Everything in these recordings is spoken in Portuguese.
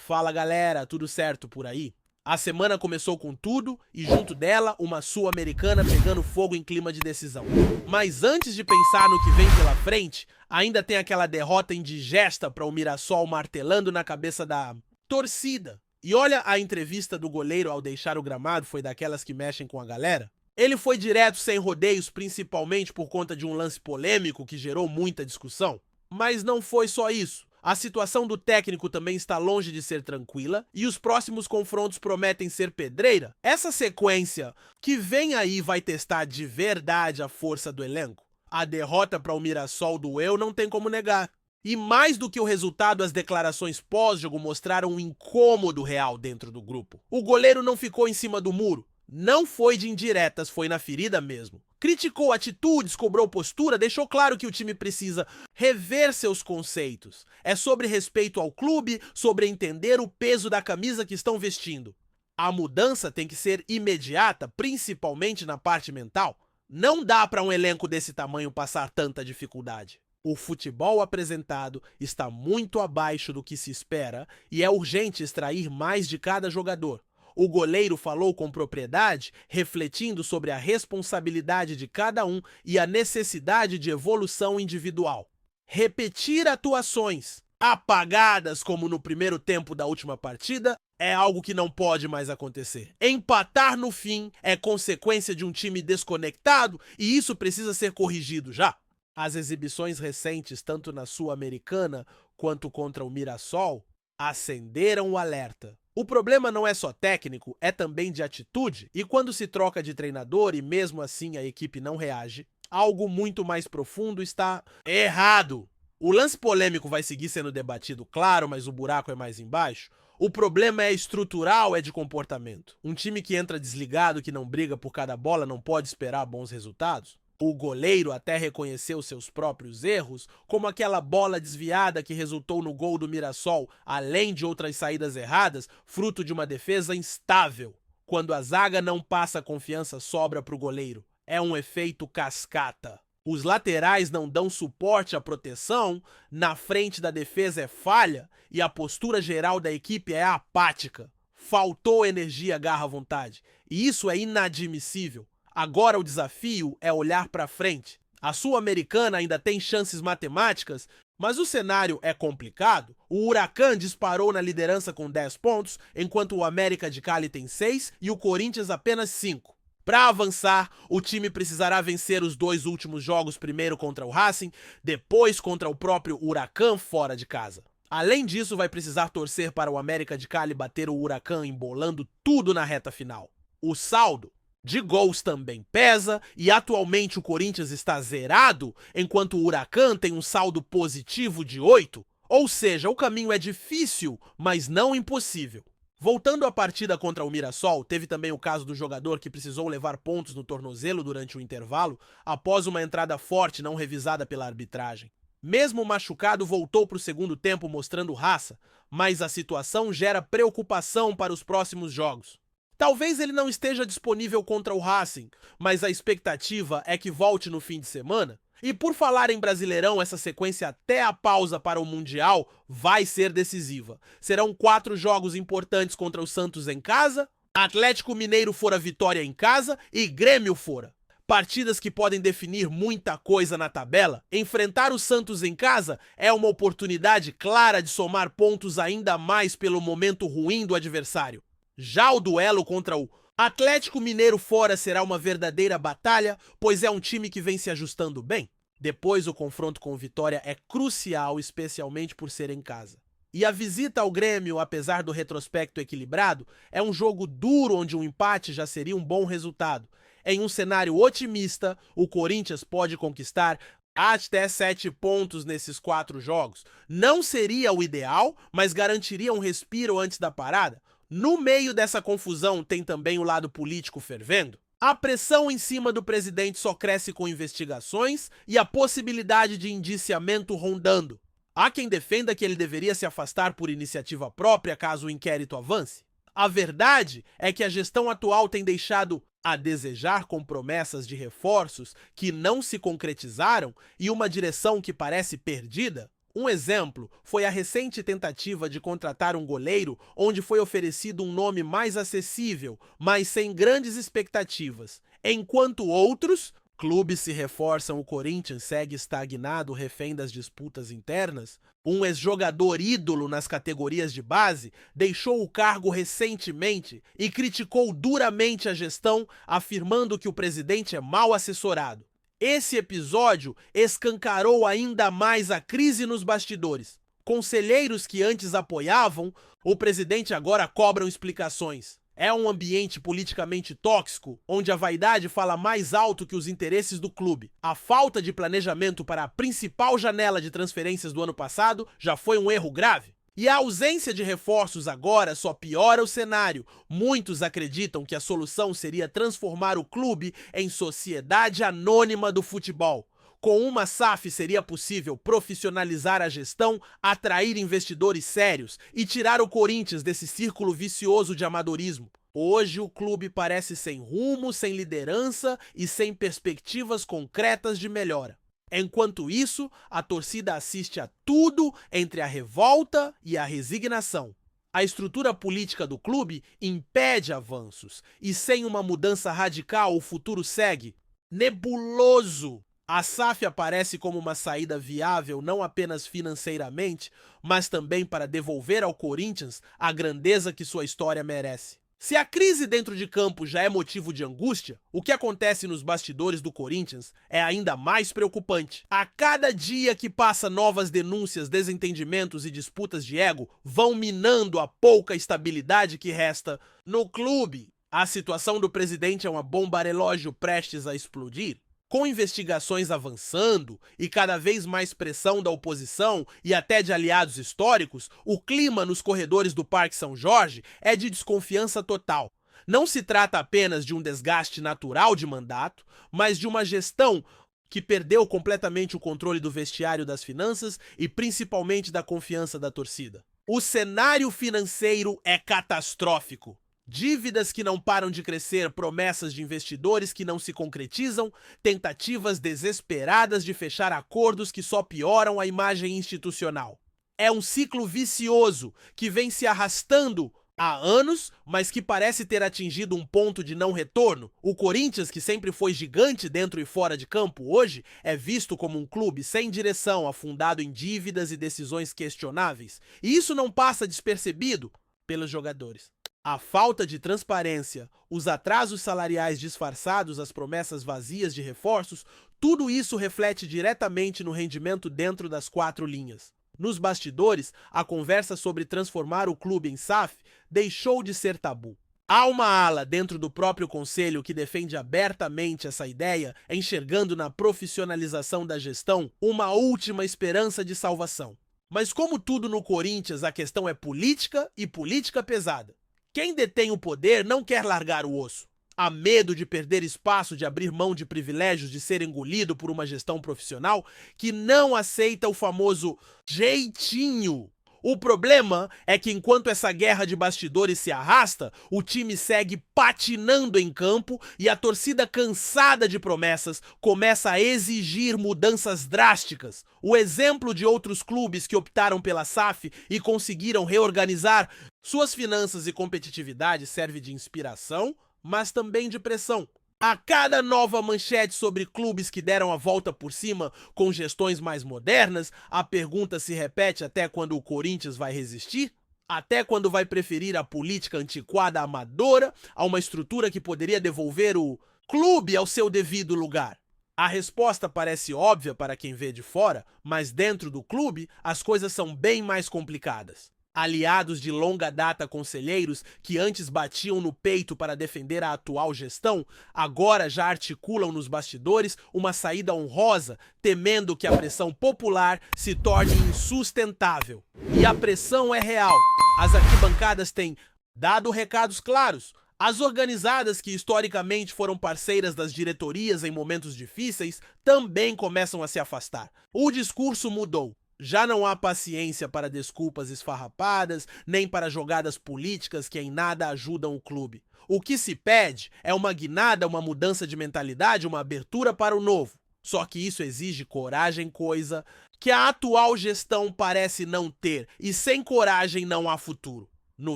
Fala galera, tudo certo por aí? A semana começou com tudo e junto dela uma Sul-Americana pegando fogo em clima de decisão. Mas antes de pensar no que vem pela frente, ainda tem aquela derrota indigesta para o Mirassol martelando na cabeça da torcida. E olha, a entrevista do goleiro ao deixar o gramado foi daquelas que mexem com a galera. Ele foi direto sem rodeios, principalmente por conta de um lance polêmico que gerou muita discussão. Mas não foi só isso. A situação do técnico também está longe de ser tranquila e os próximos confrontos prometem ser pedreira. Essa sequência que vem aí vai testar de verdade a força do elenco. A derrota para o Mirassol doeu, não tem como negar. E mais do que o resultado, as declarações pós-jogo mostraram um incômodo real dentro do grupo. O goleiro não ficou em cima do muro. Não foi de indiretas, foi na ferida mesmo. Criticou atitudes, cobrou postura, deixou claro que o time precisa rever seus conceitos. É sobre respeito ao clube, sobre entender o peso da camisa que estão vestindo. A mudança tem que ser imediata, principalmente na parte mental. Não dá para um elenco desse tamanho passar tanta dificuldade. O futebol apresentado está muito abaixo do que se espera e é urgente extrair mais de cada jogador. O goleiro falou com propriedade, refletindo sobre a responsabilidade de cada um e a necessidade de evolução individual. Repetir atuações apagadas como no primeiro tempo da última partida é algo que não pode mais acontecer. Empatar no fim é consequência de um time desconectado e isso precisa ser corrigido já. As exibições recentes, tanto na Sul-Americana quanto contra o Mirassol, acenderam o alerta. O problema não é só técnico, é também de atitude, e quando se troca de treinador e mesmo assim a equipe não reage, algo muito mais profundo está errado. O lance polêmico vai seguir sendo debatido, claro, mas o buraco é mais embaixo. O problema é estrutural, é de comportamento. Um time que entra desligado, que não briga por cada bola, não pode esperar bons resultados. O goleiro até reconheceu seus próprios erros, como aquela bola desviada que resultou no gol do Mirassol, além de outras saídas erradas, fruto de uma defesa instável. Quando a zaga não passa confiança, sobra para o goleiro. É um efeito cascata. Os laterais não dão suporte à proteção, na frente da defesa é falha e a postura geral da equipe é apática. Faltou energia, garra, vontade. E isso é inadmissível. Agora o desafio é olhar para frente. A Sul-Americana ainda tem chances matemáticas, mas o cenário é complicado. O Huracan disparou na liderança com 10 pontos, enquanto o América de Cali tem 6 e o Corinthians apenas 5. Para avançar, o time precisará vencer os 2 últimos jogos, primeiro contra o Racing, depois contra o próprio Huracan fora de casa. Além disso, vai precisar torcer para o América de Cali bater o Huracan embolando tudo na reta final. O saldo de gols também pesa e atualmente o Corinthians está zerado, enquanto o Huracan tem um saldo positivo de 8. Ou seja, o caminho é difícil, mas não impossível. Voltando à partida contra o Mirassol, teve também o caso do jogador que precisou levar pontos no tornozelo durante o intervalo após uma entrada forte não revisada pela arbitragem. Mesmo machucado, voltou para o segundo tempo mostrando raça, mas a situação gera preocupação para os próximos jogos. Talvez ele não esteja disponível contra o Racing, mas a expectativa é que volte no fim de semana. E por falar em Brasileirão, essa sequência até a pausa para o Mundial vai ser decisiva. Serão 4 jogos importantes contra o Santos em casa, Atlético Mineiro fora Vitória em casa e Grêmio fora. Partidas que podem definir muita coisa na tabela. Enfrentar o Santos em casa é uma oportunidade clara de somar pontos ainda mais pelo momento ruim do adversário. Já o duelo contra o Atlético Mineiro fora será uma verdadeira batalha, pois é um time que vem se ajustando bem. Depois, o confronto com o Vitória é crucial, especialmente por ser em casa. E a visita ao Grêmio, apesar do retrospecto equilibrado, é um jogo duro onde um empate já seria um bom resultado. Em um cenário otimista, o Corinthians pode conquistar até 7 pontos nesses 4 jogos. Não seria o ideal, mas garantiria um respiro antes da parada. No meio dessa confusão tem também o lado político fervendo. A pressão em cima do presidente só cresce com investigações e a possibilidade de indiciamento rondando. Há quem defenda que ele deveria se afastar por iniciativa própria caso o inquérito avance. A verdade é que a gestão atual tem deixado a desejar com promessas de reforços que não se concretizaram e uma direção que parece perdida. Um exemplo foi a recente tentativa de contratar um goleiro onde foi oferecido um nome mais acessível, mas sem grandes expectativas. Enquanto outros clubes se reforçam, o Corinthians segue estagnado, refém das disputas internas. Um ex-jogador ídolo nas categorias de base deixou o cargo recentemente e criticou duramente a gestão, afirmando que o presidente é mal assessorado. Esse episódio escancarou ainda mais a crise nos bastidores. Conselheiros que antes apoiavam, o presidente agora cobram explicações. É um ambiente politicamente tóxico, onde a vaidade fala mais alto que os interesses do clube. A falta de planejamento para a principal janela de transferências do ano passado já foi um erro grave. E a ausência de reforços agora só piora o cenário. Muitos acreditam que a solução seria transformar o clube em sociedade anônima do futebol. Com uma SAF seria possível profissionalizar a gestão, atrair investidores sérios e tirar o Corinthians desse círculo vicioso de amadorismo. Hoje o clube parece sem rumo, sem liderança e sem perspectivas concretas de melhora. Enquanto isso, a torcida assiste a tudo entre a revolta e a resignação. A estrutura política do clube impede avanços e sem uma mudança radical o futuro segue nebuloso. A SAF aparece como uma saída viável não apenas financeiramente, mas também para devolver ao Corinthians a grandeza que sua história merece. Se a crise dentro de campo já é motivo de angústia, o que acontece nos bastidores do Corinthians é ainda mais preocupante. A cada dia que passa, novas denúncias, desentendimentos e disputas de ego vão minando a pouca estabilidade que resta no clube. A situação do presidente é uma bomba relógio prestes a explodir. Com investigações avançando e cada vez mais pressão da oposição e até de aliados históricos, o clima nos corredores do Parque São Jorge é de desconfiança total. Não se trata apenas de um desgaste natural de mandato, mas de uma gestão que perdeu completamente o controle do vestiário, das finanças e principalmente da confiança da torcida. O cenário financeiro é catastrófico. Dívidas que não param de crescer, promessas de investidores que não se concretizam, tentativas desesperadas de fechar acordos que só pioram a imagem institucional. É um ciclo vicioso que vem se arrastando há anos, mas que parece ter atingido um ponto de não retorno. O Corinthians, que sempre foi gigante dentro e fora de campo, hoje é visto como um clube sem direção, afundado em dívidas e decisões questionáveis. E isso não passa despercebido pelos jogadores. A falta de transparência, os atrasos salariais disfarçados, as promessas vazias de reforços, tudo isso reflete diretamente no rendimento dentro das quatro linhas. Nos bastidores, a conversa sobre transformar o clube em SAF deixou de ser tabu. Há uma ala dentro do próprio conselho que defende abertamente essa ideia, enxergando na profissionalização da gestão uma última esperança de salvação. Mas como tudo no Corinthians, a questão é política e política pesada. Quem detém o poder não quer largar o osso. Há medo de perder espaço, de abrir mão de privilégios, de ser engolido por uma gestão profissional que não aceita o famoso jeitinho. O problema é que enquanto essa guerra de bastidores se arrasta, o time segue patinando em campo e a torcida, cansada de promessas, começa a exigir mudanças drásticas. O exemplo de outros clubes que optaram pela SAF e conseguiram reorganizar suas finanças e competitividade serve de inspiração, mas também de pressão. A cada nova manchete sobre clubes que deram a volta por cima com gestões mais modernas, a pergunta se repete: até quando o Corinthians vai resistir? Até quando vai preferir a política antiquada amadora a uma estrutura que poderia devolver o clube ao seu devido lugar? A resposta parece óbvia para quem vê de fora, mas dentro do clube as coisas são bem mais complicadas. Aliados de longa data, conselheiros que antes batiam no peito para defender a atual gestão, agora já articulam nos bastidores uma saída honrosa, temendo que a pressão popular se torne insustentável. E a pressão é real. As arquibancadas têm dado recados claros. As organizadas, que historicamente foram parceiras das diretorias em momentos difíceis, também começam a se afastar. O discurso mudou. Já não há paciência para desculpas esfarrapadas, nem para jogadas políticas que em nada ajudam o clube. O que se pede é uma guinada, uma mudança de mentalidade, uma abertura para o novo. Só que isso exige coragem, coisa que a atual gestão parece não ter, e sem coragem não há futuro. No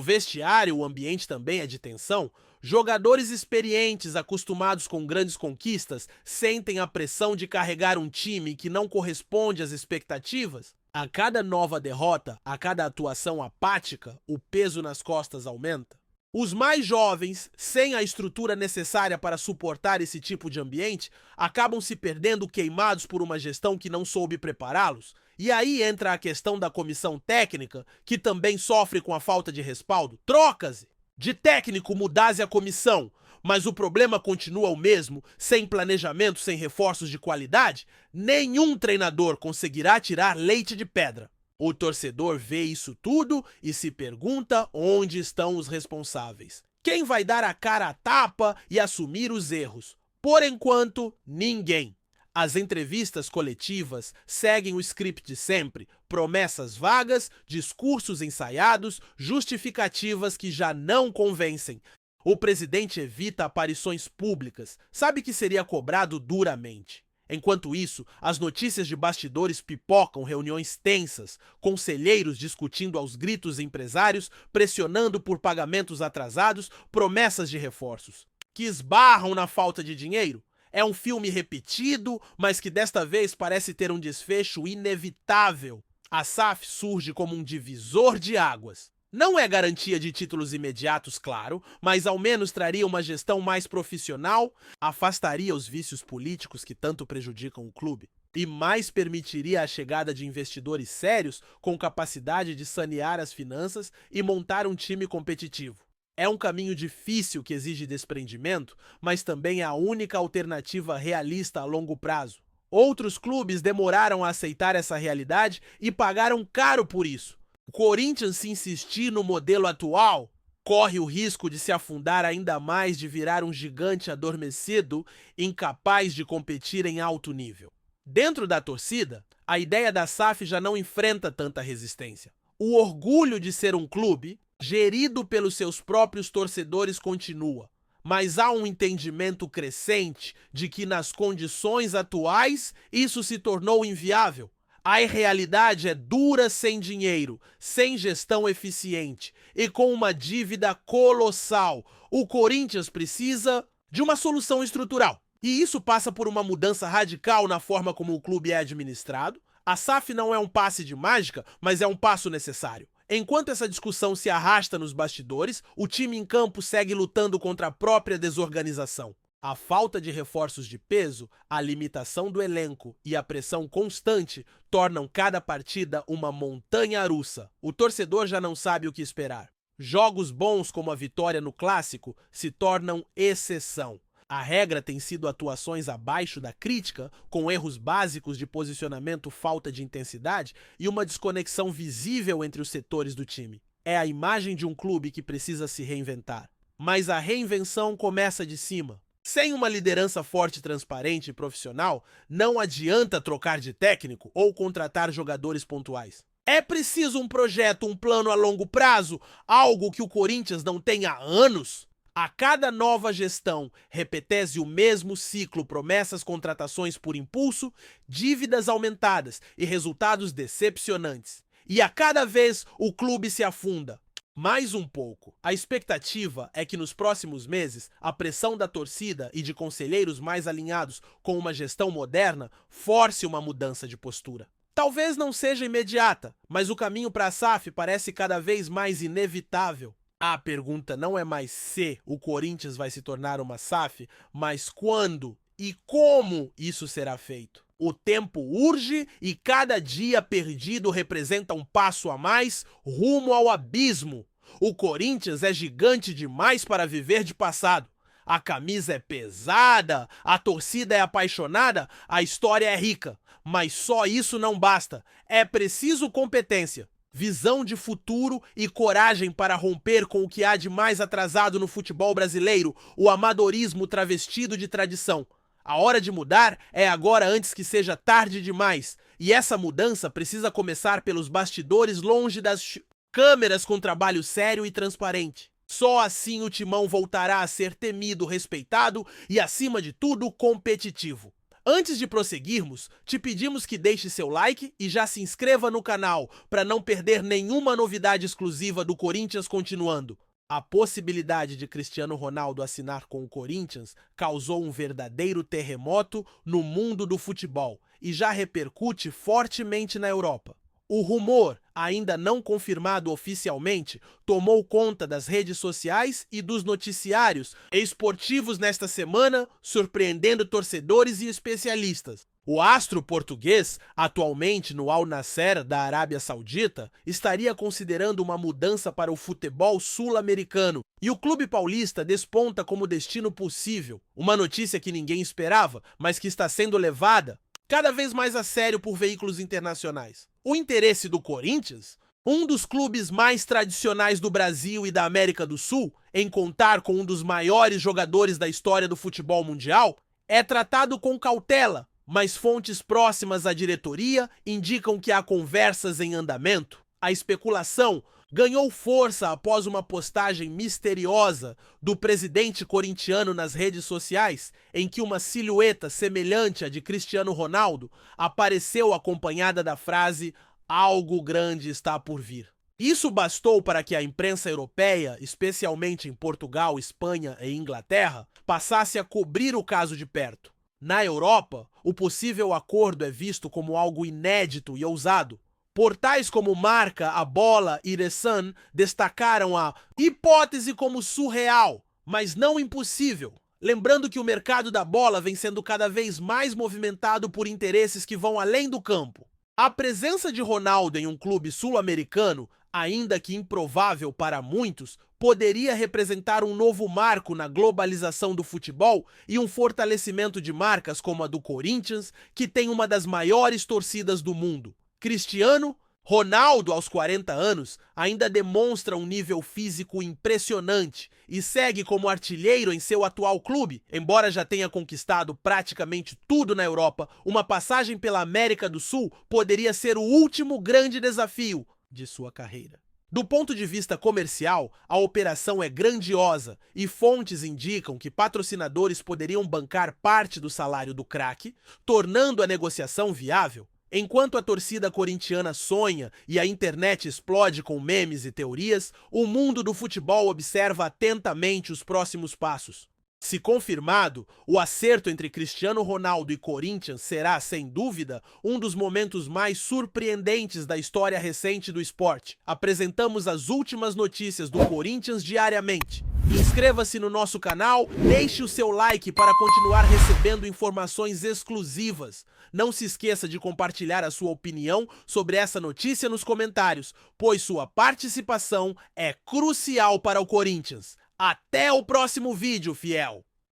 vestiário, o ambiente também é de tensão. Jogadores experientes, acostumados com grandes conquistas, sentem a pressão de carregar um time que não corresponde às expectativas. A cada nova derrota, a cada atuação apática, o peso nas costas aumenta. Os mais jovens, sem a estrutura necessária para suportar esse tipo de ambiente, acabam se perdendo queimados por uma gestão que não soube prepará-los. E aí entra a questão da comissão técnica, que também sofre com a falta de respaldo. Troca-se! De técnico mudasse a comissão, mas o problema continua o mesmo, sem planejamento, sem reforços de qualidade, nenhum treinador conseguirá tirar leite de pedra. O torcedor vê isso tudo e se pergunta onde estão os responsáveis. Quem vai dar a cara à tapa e assumir os erros? Por enquanto, ninguém. As entrevistas coletivas seguem o script de sempre: promessas vagas, discursos ensaiados, justificativas que já não convencem. O presidente evita aparições públicas, sabe que seria cobrado duramente. Enquanto isso, as notícias de bastidores pipocam reuniões tensas, conselheiros discutindo aos gritos empresários, pressionando por pagamentos atrasados, promessas de reforços, que esbarram na falta de dinheiro. É um filme repetido, mas que desta vez parece ter um desfecho inevitável. A SAF surge como um divisor de águas. Não é garantia de títulos imediatos, claro, mas ao menos traria uma gestão mais profissional, afastaria os vícios políticos que tanto prejudicam o clube e mais permitiria a chegada de investidores sérios com capacidade de sanear as finanças e montar um time competitivo. É um caminho difícil que exige desprendimento, mas também é a única alternativa realista a longo prazo. Outros clubes demoraram a aceitar essa realidade e pagaram caro por isso. O Corinthians, se insistir no modelo atual, corre o risco de se afundar ainda mais, de virar um gigante adormecido, incapaz de competir em alto nível. Dentro da torcida, a ideia da SAF já não enfrenta tanta resistência. O orgulho de ser um clube gerido pelos seus próprios torcedores continua, mas há um entendimento crescente de que nas condições atuais isso se tornou inviável. A realidade é dura sem dinheiro, sem gestão eficiente e com uma dívida colossal. O Corinthians precisa de uma solução estrutural. E isso passa por uma mudança radical na forma como o clube é administrado. A SAF não é um passe de mágica, mas é um passo necessário. Enquanto essa discussão se arrasta nos bastidores, o time em campo segue lutando contra a própria desorganização. A falta de reforços de peso, a limitação do elenco e a pressão constante tornam cada partida uma montanha-russa. O torcedor já não sabe o que esperar. Jogos bons como a vitória no Clássico se tornam exceção. A regra tem sido atuações abaixo da crítica, com erros básicos de posicionamento, falta de intensidade e uma desconexão visível entre os setores do time. É a imagem de um clube que precisa se reinventar. Mas a reinvenção começa de cima. Sem uma liderança forte, transparente e profissional, não adianta trocar de técnico ou contratar jogadores pontuais. É preciso um projeto, um plano a longo prazo, algo que o Corinthians não tem há anos. A cada nova gestão, repetece o mesmo ciclo: promessas, contratações por impulso, dívidas aumentadas e resultados decepcionantes. E a cada vez o clube se afunda. Mais um pouco. A expectativa é que nos próximos meses, a pressão da torcida e de conselheiros mais alinhados com uma gestão moderna force uma mudança de postura. Talvez não seja imediata, mas o caminho para a SAF parece cada vez mais inevitável. A pergunta não é mais se o Corinthians vai se tornar uma SAF, mas quando e como isso será feito. O tempo urge e cada dia perdido representa um passo a mais rumo ao abismo. O Corinthians é gigante demais para viver de passado. A camisa é pesada, a torcida é apaixonada, a história é rica. Mas só isso não basta. É preciso competência, visão de futuro e coragem para romper com o que há de mais atrasado no futebol brasileiro, o amadorismo travestido de tradição. A hora de mudar é agora, antes que seja tarde demais. E essa mudança precisa começar pelos bastidores, longe das câmeras, com trabalho sério e transparente. Só assim o Timão voltará a ser temido, respeitado e, acima de tudo, competitivo. Antes de prosseguirmos, te pedimos que deixe seu like e já se inscreva no canal para não perder nenhuma novidade exclusiva do Corinthians continuando. A possibilidade de Cristiano Ronaldo assinar com o Corinthians causou um verdadeiro terremoto no mundo do futebol e já repercute fortemente na Europa. O rumor, ainda não confirmado oficialmente, tomou conta das redes sociais e dos noticiários esportivos nesta semana, surpreendendo torcedores e especialistas. O astro português, atualmente no Al Nassr da Arábia Saudita, estaria considerando uma mudança para o futebol sul-americano e o clube paulista desponta como destino possível. Uma notícia que ninguém esperava, mas que está sendo levada cada vez mais a sério por veículos internacionais. O interesse do Corinthians, um dos clubes mais tradicionais do Brasil e da América do Sul, em contar com um dos maiores jogadores da história do futebol mundial, é tratado com cautela, mas fontes próximas à diretoria indicam que há conversas em andamento. A especulação ganhou força após uma postagem misteriosa do presidente corintiano nas redes sociais, em que uma silhueta semelhante à de Cristiano Ronaldo apareceu acompanhada da frase "Algo grande está por vir". Isso bastou para que a imprensa europeia, especialmente em Portugal, Espanha e Inglaterra, passasse a cobrir o caso de perto. Na Europa, o possível acordo é visto como algo inédito e ousado. Portais como Marca, A Bola e The Sun destacaram a hipótese como surreal, mas não impossível. Lembrando que o mercado da bola vem sendo cada vez mais movimentado por interesses que vão além do campo. A presença de Ronaldo em um clube sul-americano, ainda que improvável para muitos, poderia representar um novo marco na globalização do futebol e um fortalecimento de marcas como a do Corinthians, que tem uma das maiores torcidas do mundo. Cristiano Ronaldo, aos 40 anos, ainda demonstra um nível físico impressionante e segue como artilheiro em seu atual clube. Embora já tenha conquistado praticamente tudo na Europa, uma passagem pela América do Sul poderia ser o último grande desafio de sua carreira. Do ponto de vista comercial, a operação é grandiosa e fontes indicam que patrocinadores poderiam bancar parte do salário do craque, tornando a negociação viável. Enquanto a torcida corintiana sonha e a internet explode com memes e teorias, o mundo do futebol observa atentamente os próximos passos. Se confirmado, o acerto entre Cristiano Ronaldo e Corinthians será, sem dúvida, um dos momentos mais surpreendentes da história recente do esporte. Apresentamos as últimas notícias do Corinthians diariamente. Inscreva-se no nosso canal, deixe o seu like para continuar recebendo informações exclusivas. Não se esqueça de compartilhar a sua opinião sobre essa notícia nos comentários, pois sua participação é crucial para o Corinthians. Até o próximo vídeo, fiel!